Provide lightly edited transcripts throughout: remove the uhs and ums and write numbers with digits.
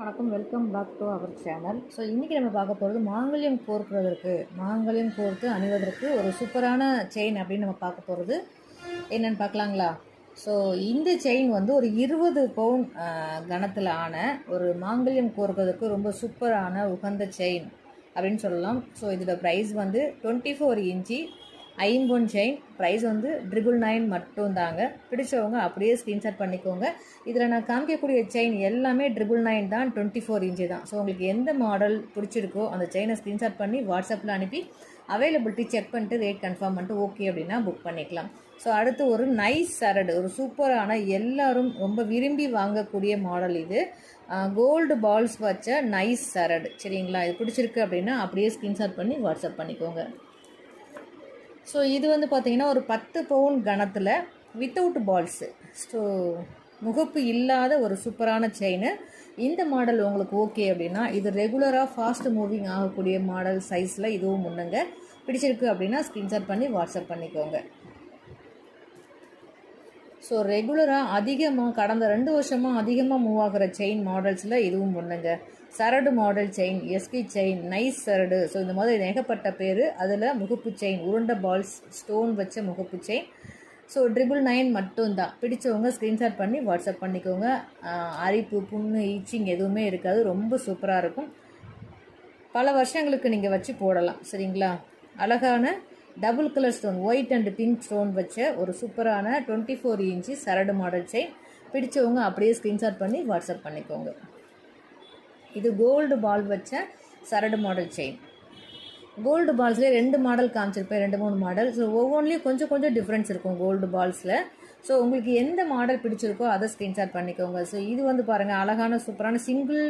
வணக்கம், welcome back to our channel. So இன்றைக்கி நம்ம பார்க்க போகிறது மாங்கல்யம் கோர்த்து அணிவதற்கு ஒரு சூப்பரான செயின் அப்படின்னு நம்ம பார்க்க போகிறது என்னென்னு பார்க்கலாங்களா? ஸோ இந்த செயின் வந்து ஒரு 20 பவுன் கணத்தில் ஆன ஒரு மாங்கல்யம் கோர்க்கிறதுக்கு ரொம்ப சூப்பரான உகந்த செயின் அப்படின்னு சொல்லலாம். ஸோ இதோட ப்ரைஸ் வந்து 24 இன்ச்சி ஐம்பொன் செயின். ப்ரைஸ் வந்து 999 மட்டும் தாங்க. பிடிச்சவங்க அப்படியே ஸ்க்ரீன்ஷாட் பண்ணிக்கோங்க. இதில் நான் காமிக்கக்கூடிய செயின் எல்லாமே 999 தான், 24 இன்ச்சு தான். ஸோ உங்களுக்கு எந்த மாடல் பிடிச்சிருக்கோ அந்த செயினை ஸ்க்ரீன்ஷாட் பண்ணி வாட்ஸ்அப்பில் அனுப்பி அவைலபிலிட்டி செக் பண்ணிட்டு ரேட் கன்ஃபார்ம் பண்ணிட்டு ஓகே அப்படின்னா புக் பண்ணிக்கலாம். ஸோ அடுத்து ஒரு நைஸ் சரடு, ஒரு சூப்பரான எல்லாரும் ரொம்ப விரும்பி வாங்கக்கூடிய மாடல் இது. கோல்டு பால்ஸ் வச்ச நைஸ் சரடு, சரிங்களா? இது பிடிச்சிருக்கு அப்படின்னா அப்படியே ஸ்க்ரீன்ஷாட் பண்ணி வாட்ஸ்அப் பண்ணிக்கோங்க. ஸோ இது வந்து பார்த்திங்கன்னா ஒரு 10 பவுன் கணத்தில் வித்தவுட் பால்ஸு, ஸோ முகப்பு இல்லாத ஒரு சூப்பரான செயின். இந்த மாடல் உங்களுக்கு ஓகே அப்படின்னா இது ரெகுலராக ஃபாஸ்ட் மூவிங் ஆகக்கூடிய மாடல் சைஸில் இதுவும் ஒன்றுங்க. பிடிச்சிருக்கு அப்படின்னா ஸ்க்ரீன்ஷாட் பண்ணி வாட்ஸ்அப் பண்ணிக்கோங்க. ஸோ ரெகுலராக அதிகமாக கடந்த 2 வருஷமாக அதிகமாக மூவ் ஆகிற செயின் மாடல்ஸில் இதுவும் ஒன்றுங்க. சரடு model chain, SP chain, nice சரடு, ஸோ இந்த மாதிரி ஏகப்பட்ட பேர். அதில் முகப்பு செயின், உருண்டை பால்ஸ் ஸ்டோன் வச்ச முகப்பு செயின். ஸோ 999 மட்டும்தான். பிடிச்சவங்க ஸ்க்ரீன்ஷாட் பண்ணி வாட்ஸ்அப் பண்ணிக்கோங்க. அரிப்பு, புண்ணு, ஈச்சிங் எதுவுமே இருக்காது. ரொம்ப சூப்பராக இருக்கும். பல வருஷங்களுக்கு நீங்கள் வச்சு போடலாம், சரிங்களா? அழகான double colour stone, white and pink stone வச்ச ஒரு சூப்பரான 24 இன்ச்சு சரடு மாடல் செயின். பிடிச்சவங்க அப்படியே ஸ்க்ரீன்ஷாட் பண்ணி வாட்ஸ்அப் பண்ணிக்கோங்க. இது கோல்டு பால் வச்ச சரடு மாடல் செயின். கோல்டு பால்ஸ்லேயே 2 மாடல் காமிச்சிருப்பேன், 2-3 மாடல். ஸோ ஒவ்வொன்றிலையும் கொஞ்சம் டிஃப்ரென்ஸ் இருக்கும் கோல்டு பால்ஸில். ஸோ உங்களுக்கு எந்த மாடல் பிடிச்சிருக்கோ அதை ஸ்க்ரீன்ஷாட் பண்ணிக்கோங்க. ஸோ இது வந்து பாருங்கள், அழகான சூப்பரான சிங்கிள்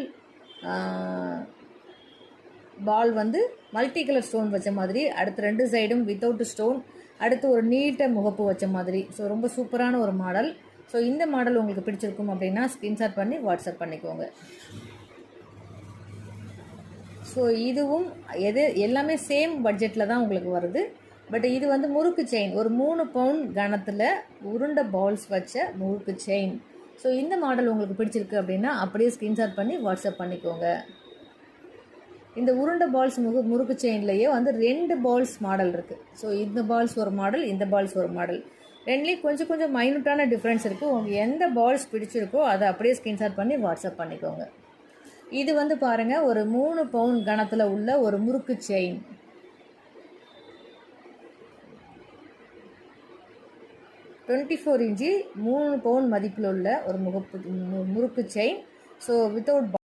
பால் வந்து மல்டி கலர் ஸ்டோன் வச்ச மாதிரி, அடுத்து 2 சைடும் வித்தவுட் ஸ்டோன், அடுத்து ஒரு நீட்ட முகப்பு வச்ச மாதிரி. ஸோ ரொம்ப சூப்பரான ஒரு மாடல். ஸோ இந்த மாடல் உங்களுக்கு பிடிச்சிருக்கும் அப்படின்னா ஸ்க்ரீன்ஷாட் பண்ணி வாட்ஸ்அப் பண்ணிக்கோங்க. ஸோ இதுவும் எல்லாமே சேம் பட்ஜெட்டில் தான் உங்களுக்கு வருது. பட் இது வந்து முறுக்கு செயின், ஒரு 3 பவுன் கணத்தில் உருண்டை பால்ஸ் வச்ச முறுக்கு செயின். ஸோ இந்த மாடல் உங்களுக்கு பிடிச்சிருக்கு அப்படின்னா அப்படியே ஸ்க்ரீன்ஷாட் பண்ணி வாட்ஸ்அப் பண்ணிக்கோங்க. இந்த உருண்டை பால்ஸ் முறுக்கு செயின்லேயே வந்து 2 பால்ஸ் மாடல் இருக்குது. ஸோ இந்த பால்ஸ் ஒரு மாடல், இந்த பால்ஸ் ஒரு மாடல். ரெண்டுலேயும் கொஞ்சம் மைனூட்டான டிஃப்ரென்ஸ் இருக்குது. உங்களுக்கு எந்த பால்ஸ் பிடிச்சிருக்கோ அதை அப்படியே ஸ்க்ரீன்ஷாட் பண்ணி வாட்ஸ்அப் பண்ணிக்கோங்க. இது வந்து பாருங்கள், ஒரு 3 பவுன் கணத்தில் உள்ள ஒரு முறுக்கு செயின். $24 இன்ச்சு 3 பவுன் மதிப்பில் உள்ள ஒரு முறுக்கு செயின். So without